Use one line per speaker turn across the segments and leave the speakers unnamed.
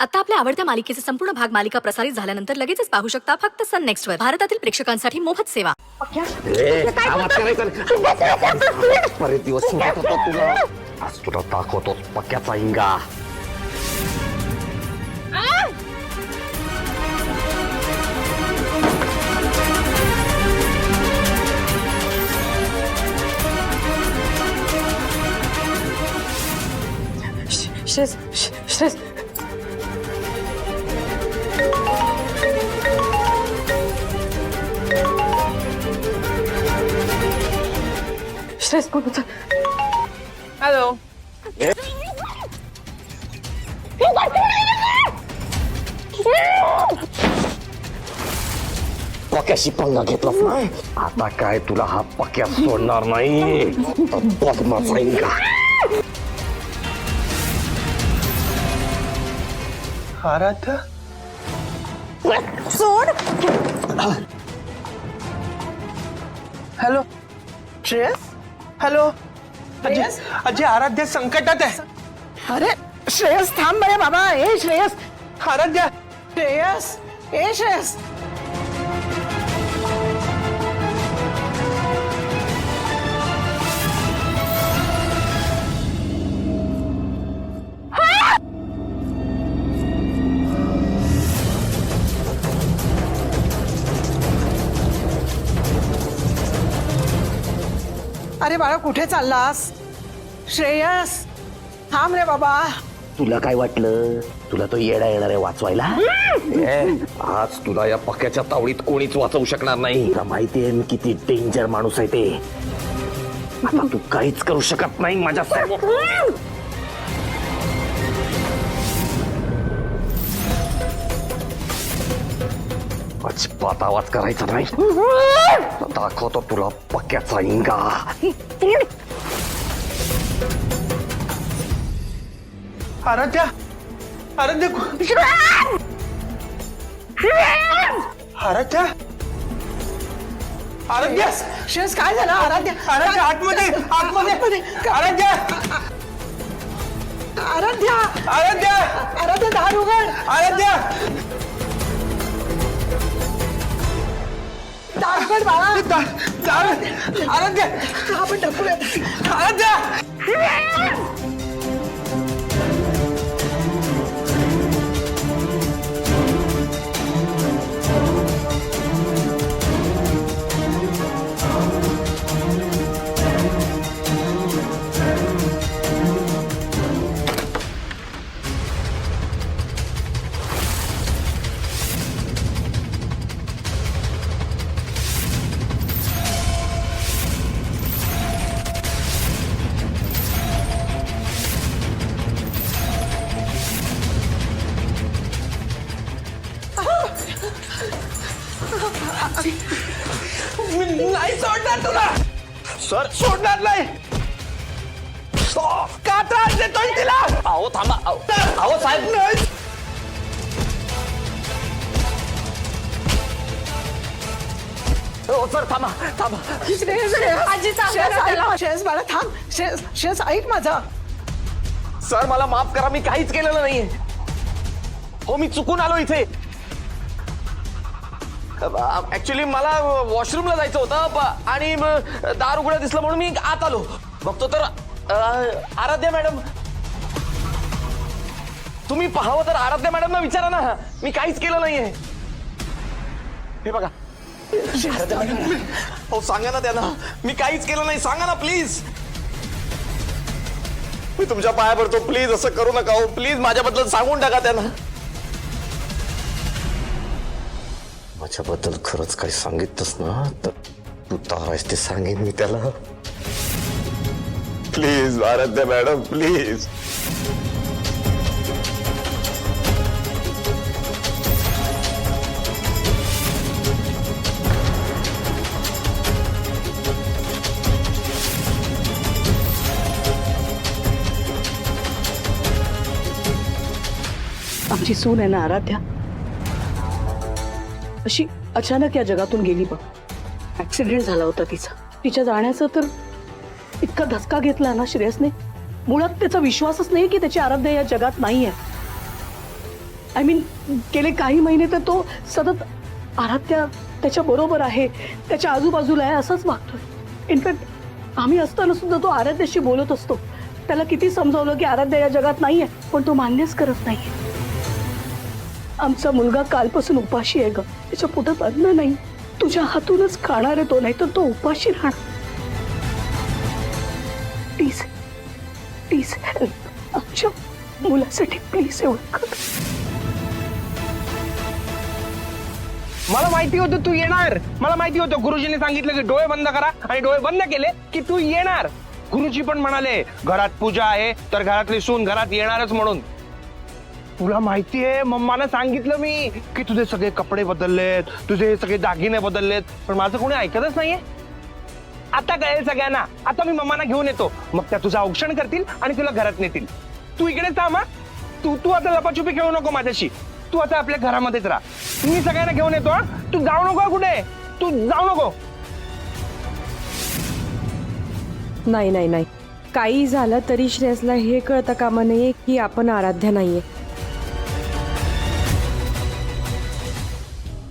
आता आपल्या आवडत्या मालिकेचे संपूर्ण भाग मालिका प्रसारित झाल्यानंतर लगेचच पाहू शकता फक्त सन नेक्स्ट वर भारतातील प्रेक्षकांसाठी मोफत सेवा.
बरेच दिवस सुटत होता तुला, आज तुला दाखवतो पक्याचा इंगा.
श्रेयस श्रेयस श्रेयस कोण होतं?
हॅलो.
पक्याशी पंगा घेतलास ना, आता काय तुला हा पक्या सोडणार नाही. बदमाचा इंगा.
आराध्या
सोड.
हॅलो श्रेयस. हॅलो अजय. अजय आराध्या संकटात आहे.
अरे श्रेयस थांब बरे बाबा. ए श्रेयस.
आराध्या.
श्रेयस. ए श्रेयस. अरे बाळा कुठे चाललास? श्रेयस थांब रे बाबा.
तुला काय वाटलं, तुला तो येडा येणार आहे वाचवायला? आज तुला या पक्याच्या तावडीत कोणीच वाचवू शकणार नाही. तुला माहितीये मी किती डेंजर माणूस आहे ते. आता तू काहीच करू शकत नाही माझ्या अजिबात आवाज करायचा नाही. दाखवतो तुला पक्याचा इंगा.
आराध्या. आराध्या. आराध्या. आराध्या.
श्रेयस काय झालं? आराध्या.
आराध्या आतमध्ये. आतमध्ये. आराध्या.
आराध्या.
आराध्या.
आराध्या दार उघड.
आराध्या.
दार उघड बाळा.
आराध्या.
आपण ढकलूया.
आराध्या. मी नाही सोडणार तुला. सर सोडणार नाही. का त्रास देतोय तिला?
अहो थांबा. अहो साहेब.
नाही.
हो सर थांबा थांबा.
श्रेयस. श्रेयस बाळा थांब. श्रेयस ऐक माझा.
सर मला माफ करा, मी काहीच केलेलं नाहीये. हो मी चुकून आलो इथे. ऍक्च्युली मला वॉशरूमला जायचं होतं आणि दार उघडं दिसलं म्हणून मी आत आलो. बघतो तर आराध्या मॅडम. तुम्ही पाहावं तर आराध्या मॅडमना विचारा ना. मी काहीच केलं नाहीये. हे बघा. आराध्या मॅडम. हो सांगा ना त्यांना मी काहीच केलं नाही. सांगा ना प्लीज. मी तुमच्या पाया पडतो, प्लीज असं करू नका. हो प्लीज माझ्याबद्दल सांगून टाका त्यांना. माझ्याबद्दल खरंच काही सांगितलंस ना तर तू तारायस ते सांगेन मी त्याला. Please Aaradhya madam please.
आमची सून आहे ना आराध्या, अशी अचानक या जगातून गेली बघ. ऍक्सिडेंट झाला होता तिचा. तिच्या जाण्याचा तर इतका धक्का घेतला ना श्रेयसने. मुळात त्याचा विश्वासच नाही की त्याची आराध्या या जगात नाहीये. आय मीन गेले काही महिने तर तो सतत आराध्या त्याच्या बरोबर आहे, त्याच्या आजूबाजूला आहे असंच वागतोय. इनफॅक्ट आम्ही असताना सुद्धा तो आराध्याशी बोलत असतो. त्याला किती समजावलं की आराध्या या जगात नाहीये, पण तो मान्यच करत नाहीये. आमचा मुलगा कालपासून उपाशी आहे ग. त्याच्या पोटात अन्न नाही. तुझ्या हातूनच खाणार आहे तो, नाही तर तो उपाशी राहणार. प्लीज प्लीज आमच्या मुलासाठी प्लीज एवढं कर.
मला माहिती होतं तू येणार. मला माहिती होतं गुरुजीने सांगितलं की डोळे बंद करा आणि डोळे बंद केले की तू येणार. गुरुजी पण म्हणाले घरात पूजा आहे तर घरातली सून घरात येणारच म्हणून. तुला माहितीये मम्मानं सांगितलं मी की तुझे सगळे कपडे बदललेत, तुझे सगळे दागिने बदललेत, पण माझं कोणी ऐकतच नाहीये. आता कळेल सगळ्यांना. आता मी मम्माना घेऊन येतो, मग त्या तुझं औक्षण करतील आणि तुला घरात नेतील. तू इकडे थांब हा. तू आता लपाछुपी खेळू नको माझ्याशी. तू आता आपल्या घरामध्येच राहा. मी सगळ्यांना घेऊन येतो. तू जाऊ नको कुठे. तू जाऊ नको.
नाही नाही नाही, काही झालं तरी श्रेयसला हे कळता कामा नये की आपण आराध्या नाहीये.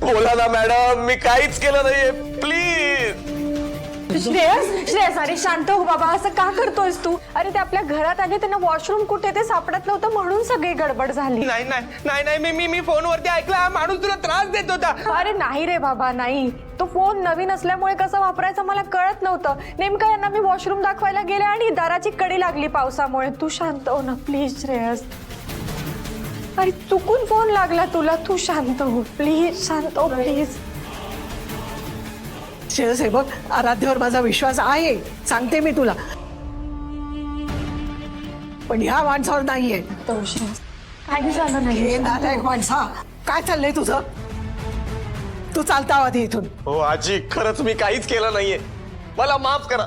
बोला ना मॅडम, मी काहीच केलं नाहीये. प्लीज.
श्रेयस अरे शांत हो बाबा, असं का करतोयस तू? अरे ते आपल्या घरात आले, त्यांना वॉशरूम कुठे ते सापडत नव्हतं म्हणून सगळी गडबड झाली.
नाही नाही नाही नाही, मी फोनवरती ऐकला माणूस तुला त्रास देत होता.
अरे नाही रे बाबा नाही, तो फोन नवीन असल्यामुळे कसं वापरायचं मला कळत नव्हतं. नेमकं यांना मी वॉशरूम दाखवायला गेले आणि दाराची कडी लागली पावसामुळे. तू शांत हो ना प्लीज श्रेयस. अरे चुकून फोन लागला तुला, तू शांत हो प्लीज, शांत हो प्लीज.
श्रेयस हे बघ, आराध्यावर माझा विश्वास आहे, सांगते मी तुला, पण ह्या माणसावर नाहीये.
तो श्रेयस काही झालं नाही.
हे नालायक माणसा, काय चाललंय तुझं? तू चालता आधी इथून.
हो आजी, खरंच मी काहीच केलं नाहीये. मला माफ करा.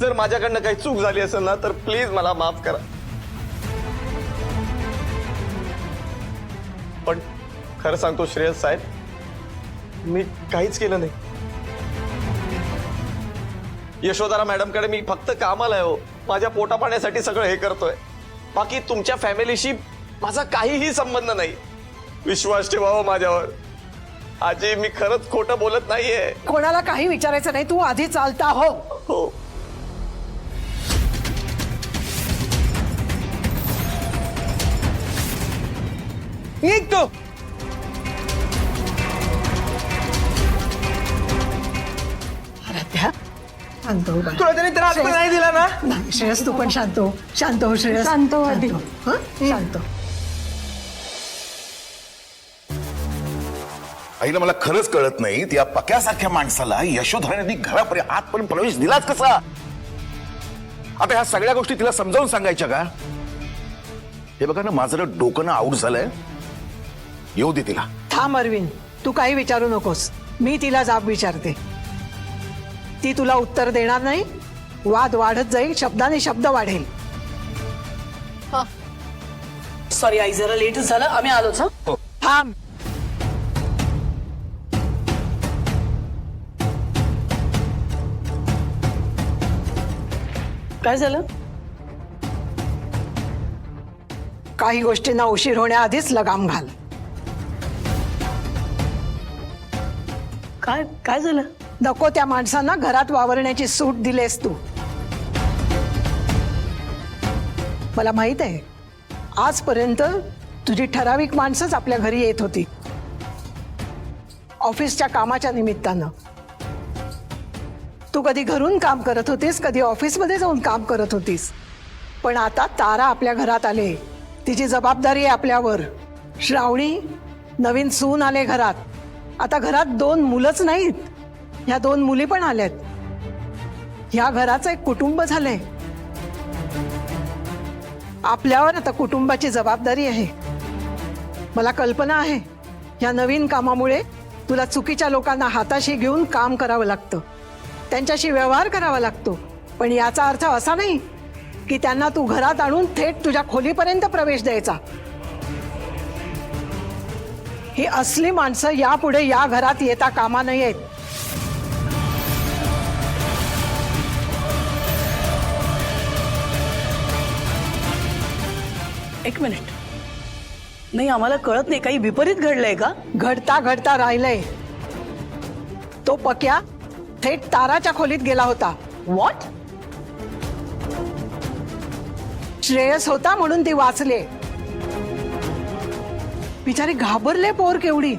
जर माझ्याकडनं काही चूक झाली असेल ना तर प्लीज मला माफ करा. पण खरं सांगतो श्रेयस साहेब, मी काहीच केलं नाही. यशोधरा मॅडमकडे मी फक्त कामाला आहे. हो, माझ्या पोटा पाण्यासाठी सगळं हे करतोय. बाकी तुमच्या फॅमिलीशी माझा काहीही संबंध नाही. विश्वास ठेवा माझ्यावर. आजी, मी खरंच खोटं बोलत नाहीये.
कोणाला काही विचारायचं नाही, तू आधी चालता हो.
हो.
निघ तू.
आराध्या शांत हो बाळा.
तुला तरी त्रास पण नाही दिला ना.
नाही श्रेयस, तू पण शांत हो. शांत हो श्रेयस,
शांत हो आधी.
हं? शांत हो.
आईला मला खरंच कळत नाही, त्या पक्यासारख्या माणसाला यशोधराने घरापर्यंत आतपर्यंत प्रवेश दिलाच कसा? आता ह्या सगळ्या गोष्टी तिला समजावून सांगायच्या का? हे बघा ना, माझं डोकं ना आऊट झालंय. येऊ दे तिला.
थांब अरविंद, तू काही विचारू नकोस. मी तिला जाब विचारते. ती तुला उत्तर देणार नाही. वाद वाढत जाईल, शब्दाने शब्द वाढेल. सॉरी आई, जरा लेट झालं, आम्ही आलोच. थांब. काय झालं? काही गोष्टींना उशीर होण्याआधीच लगाम घाल. काय काय झालं? नको त्या माणसांना घरात वावरण्याची सूट दिलेस तू. मला माहित आहे, आजपर्यंत तुझी ठराविक माणसंच आपल्या घरी येत होती, ऑफिसच्या कामाच्या निमित्तानं. तू कधी घरून काम करत होतीस, कधी ऑफिसमध्ये जाऊन काम करत होतीस. पण आता तारा आपल्या घरात आले, तिची जबाबदारी आहे आपल्यावर. श्रावणी, नवीन सून आले घरात. आता घरात 2 मुलंच नाहीत, ह्या 2 मुली पण आल्यात. ह्या घराचं एक कुटुंब झालंय. आपल्यावर आता कुटुंबाची जबाबदारी आहे. मला कल्पना आहे, ह्या नवीन कामामुळे तुला चुकीच्या लोकांना हाताशी घेऊन काम करावं लागतं, त्यांच्याशी व्यवहार करावा लागतो. पण याचा अर्थ असा नाही की त्यांना तू घरात आणून थेट तुझ्या खोलीपर्यंत प्रवेश द्यायचा. ही असली माणसं यापुढे या घरात येता कामा नयेत. एक मिनिट. नाही, आम्हाला कळत नाही, काही विपरीत घडलंय का? घडता घडता राहिलंय. तो पक्या थेट ताराच्या खोलीत गेला होता. व्हॉट? श्रेयस होता म्हणून ती वाचले. बिचारी घाबरले पोर केवढी.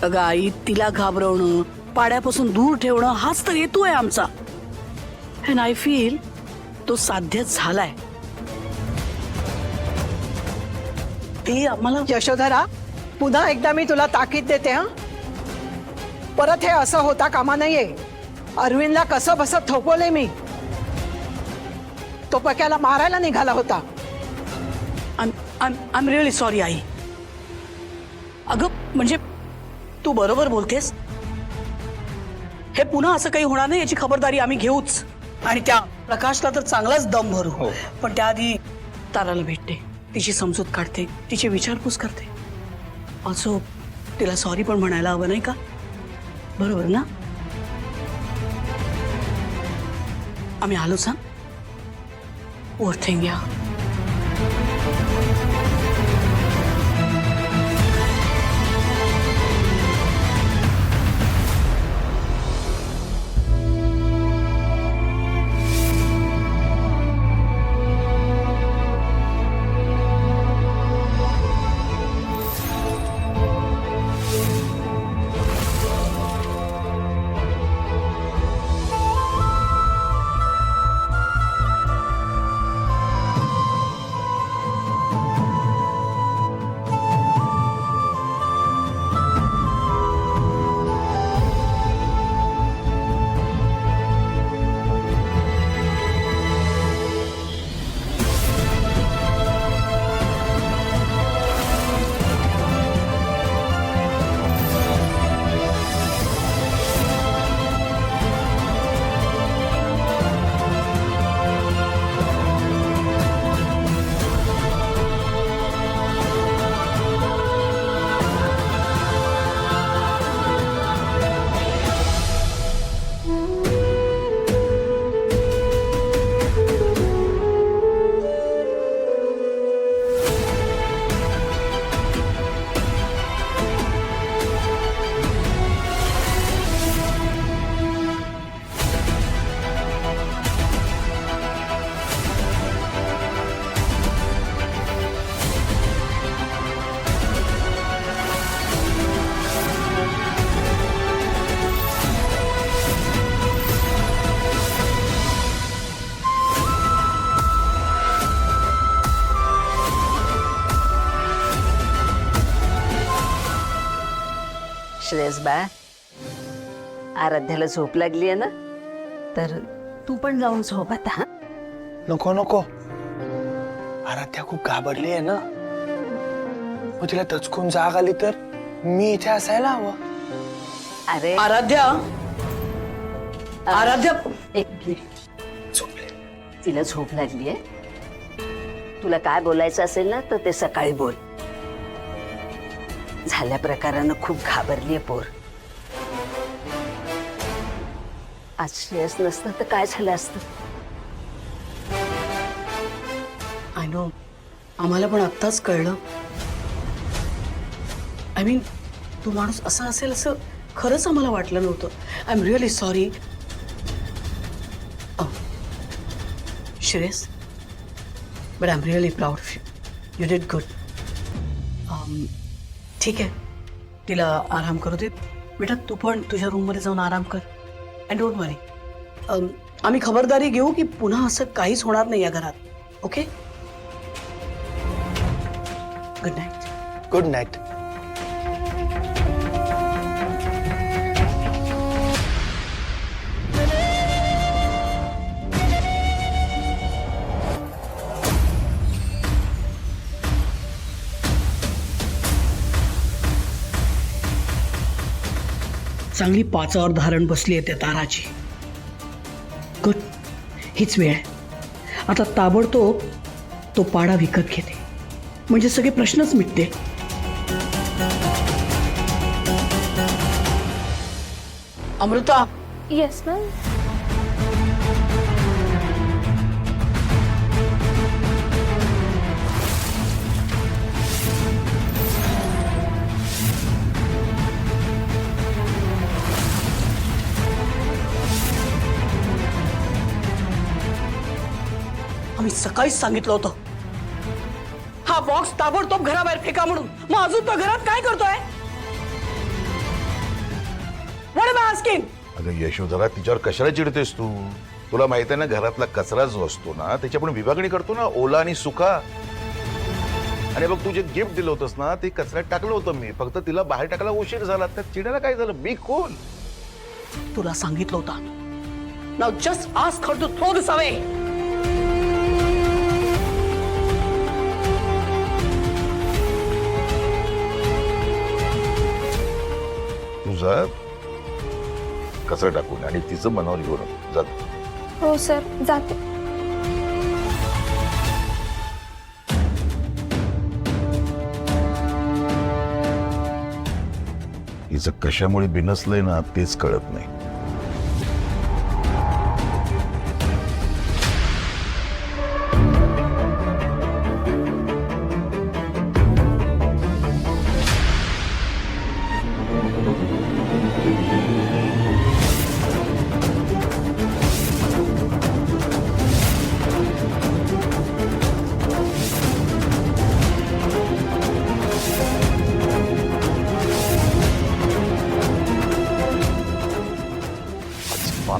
अगं आई, तिला घाबरवणं, पाड्यापासून दूर ठेवणं हाच तर हेतू आहे आमचा. अँड आय फील तो साध्य झालाय. ती आम्हाला. यशोधरा, पुन्हा एकदा मी तुला ताकीद देते हा, परत हे असं होता कामा नाहीये. अरविंदला कसं बसत थोपवले मी. तो पक्याला मारायला निघाला होता. I am really sorry I. अगं म्हणजे तू बरोबर बोलतेस. हे पुन्हा असं काही होणार नाही याची खबरदारी आम्ही घेऊच. आणि त्या प्रकाशला तर चांगलाच दम भरू. पण त्याआधी ताराला भेटते, तिची समजूत काढते, तिची विचारपूस करते. असो तिला सॉरी पण म्हणायला हवं नाही का? बरोबर ना? आम्ही आलो सांग. पोर थिंग या.
श्रेयस बा, आराध्याला झोप लागली आहे ना, तर तू पण जाऊन झोप आता. हा,
नको नको, आराध्या खूप घाबरली आहे ना. मग तिला दचकून जाग आली तर मी इथे असायला हवं.
अरे
आराध्या, आराध्या,
एक मिनिट. तिला झोप लागली आहे. तुला काय बोलायचं असेल ना तर ते सकाळी बोल. झाल्या प्रकारानं खूप घाबरलीये पोर. आज श्रेयस नसतं तर काय झालं असतं.
आय नो, आम्हाला पण आत्ताच कळलं. आय मीन, तू माणूस असा असेल असं खरंच आम्हाला वाटलं नव्हतं. I am really sorry. Shreyas, but I am really proud of you. You did good. ठीक आहे, तिला आराम करू दे. बेटा तू पण तुझ्या रूममध्ये जाऊन आराम कर. अँड डोंट वरी, आम्ही खबरदारी घेऊ की पुन्हा असं काहीच होणार नाही या घरात. Okay, good night.
Good night.
चांगली पाचावर धारण बसली आहे त्या ताराची. गुड, हीच वेळ आहे. आता ताबडतोब तो पाडा विकत घेते, म्हणजे सगळे प्रश्नच मिटते. Amruta,
yes ma'am.
आम्ही सकाळीच सांगितलं होतं हा बॉक्स ताबडतोब घराबाहेर फेका म्हणून. मग अजून तो घरात काय करतोय? What am I asking?
अगं यशोधरा, तिच्यावर कशाला चिडतेस तू? तुला माहित आहे ना, घरातला कचरा जो असतो ना त्याची आपण विभागणी करतो ना, ओला आणि सुका. आणि बघ, तू जे गिफ्ट दिलं होतंस ना ते कचऱ्यात टाकलं होतं मी. फक्त तिला बाहेर टाकायला उशीर झाला. त्यात चिडायला काय झालं? मी कोण?
तुला सांगितलं होतं. Now just ask her to throw this away.
तुझा कचरा टाकून आणि तिचं मनावर घेऊन जात.
हो सर, जाते.
हिचं कशामुळे बिनसलंय ना तेच कळत नाही.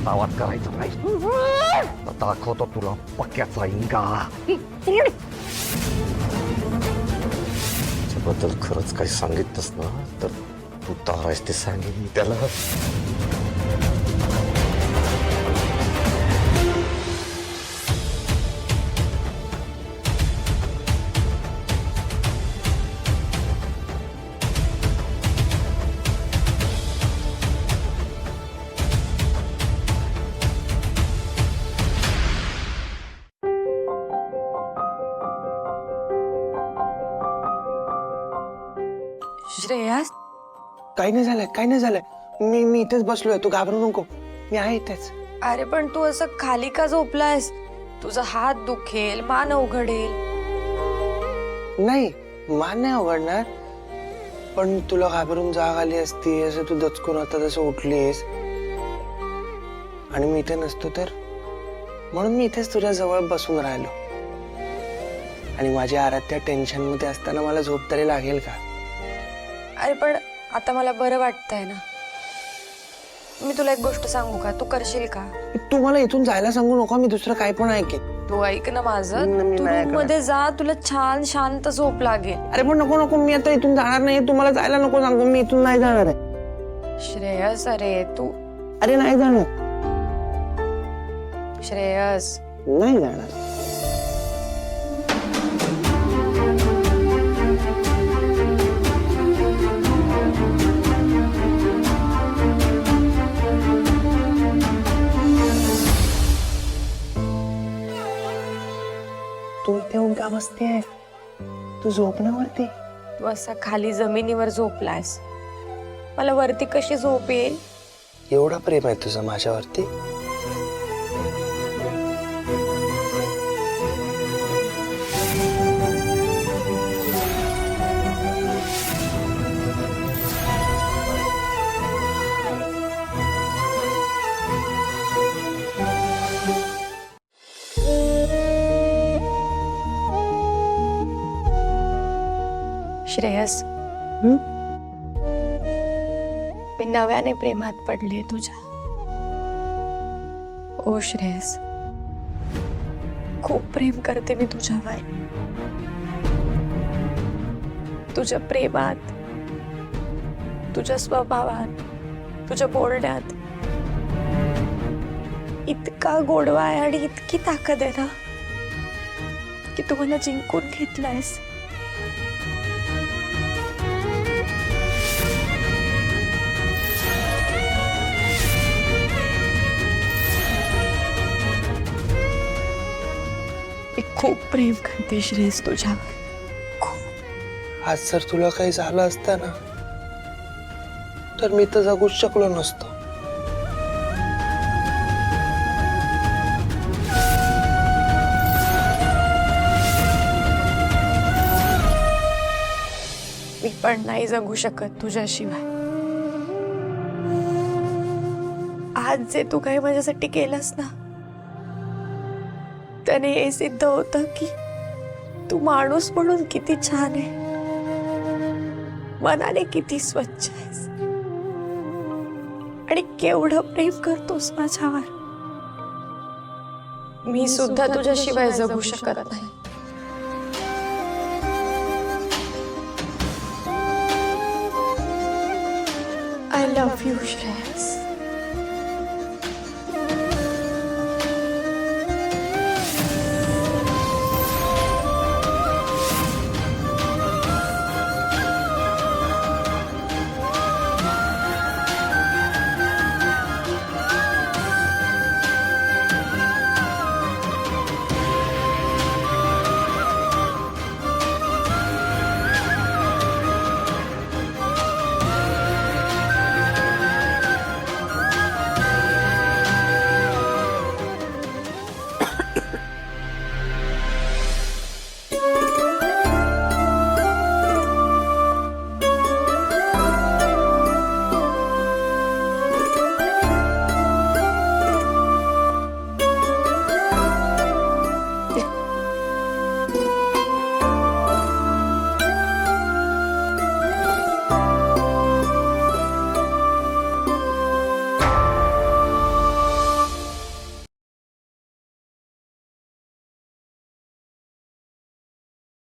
आवाज करायचा नाही. दाखवतो तुला पक्याचा इंगा. त्याबद्दल खरंच काही सांगितलंस ना तर तू तारायस ते सांगेन मी त्याला.
श्रेयस,
काही नाही झालंय, काही नाही झालंय. मी इथेच बसलोय, तू घाबरू नको, मी आहे इथेच.
अरे पण तू असं खाली का झोपलायस? तुझा हात दुखेल, मान अवघडेल.
नाही, मान नाही उघडणार, पण तुला घाबरून जाग आली असती, असं तू दचकून आता तसं उठलीस आणि मी इथे नसतो तर, म्हणून मी इथेच तुझ्या जवळ बसून राहिलो. आणि माझी आराध्या टेन्शन मध्ये असताना मला झोप तरी लागेल का?
अरे पण आता मला बरं वाटतंय ना. मी तुला एक गोष्ट सांगू का? तू करशील का?
तू मला इथून जायला सांगू नको, मी दुसरं काय पण ऐकेन.
तू ऐक ना माझं.
मी
तू
नाही
रूम मध्ये जा, तुला छान शांत झोप लागेल.
अरे पण नको नको, मी आता इथून जाणार नाही. तू मला जायला नको सांगू, मी इथून नाही जाणार आहे.
श्रेयस, अरे तू.
अरे नाही जाणार,
श्रेयस.
नाही जाणार. तू इथे येऊन का बसतेय? तू झोप ना वरती.
तू असा खाली जमिनीवर झोपलायस, मला वरती कशी झोप येईल?
एवढा प्रेम आहे तुझं माझ्यावरती?
श्रेयस, मी नव्याने प्रेमात पडले तुझ्या. ओ श्रेयस, खूप प्रेम करते मी तुझ्यावर. तुझ्या प्रेमात, तुझ्या स्वभावात, तुझ्या बोलण्यात इतका गोडवा आहे आणि इतकी ताकद आहे ना की तू मला जिंकून घेतलायस. खूप प्रेम करते श्रेयस तुझ्यावर.
आज जर तुला काही झालं असतं ना तर मी तर जगूच शकलो नसतो.
मी पण नाही जगू शकत तुझ्याशिवाय. आज जे तू काही माझ्यासाठी केलंस ना त्याने हे सिद्ध होतं की तू माणूस म्हणून किती छान आहे, मनाने किती स्वच्छ आहेस आणि केवढं प्रेम करतोस माझ्यावर. मी सुद्धा तुझ्याशिवाय जगू शकत नाही. I love you, Shreya.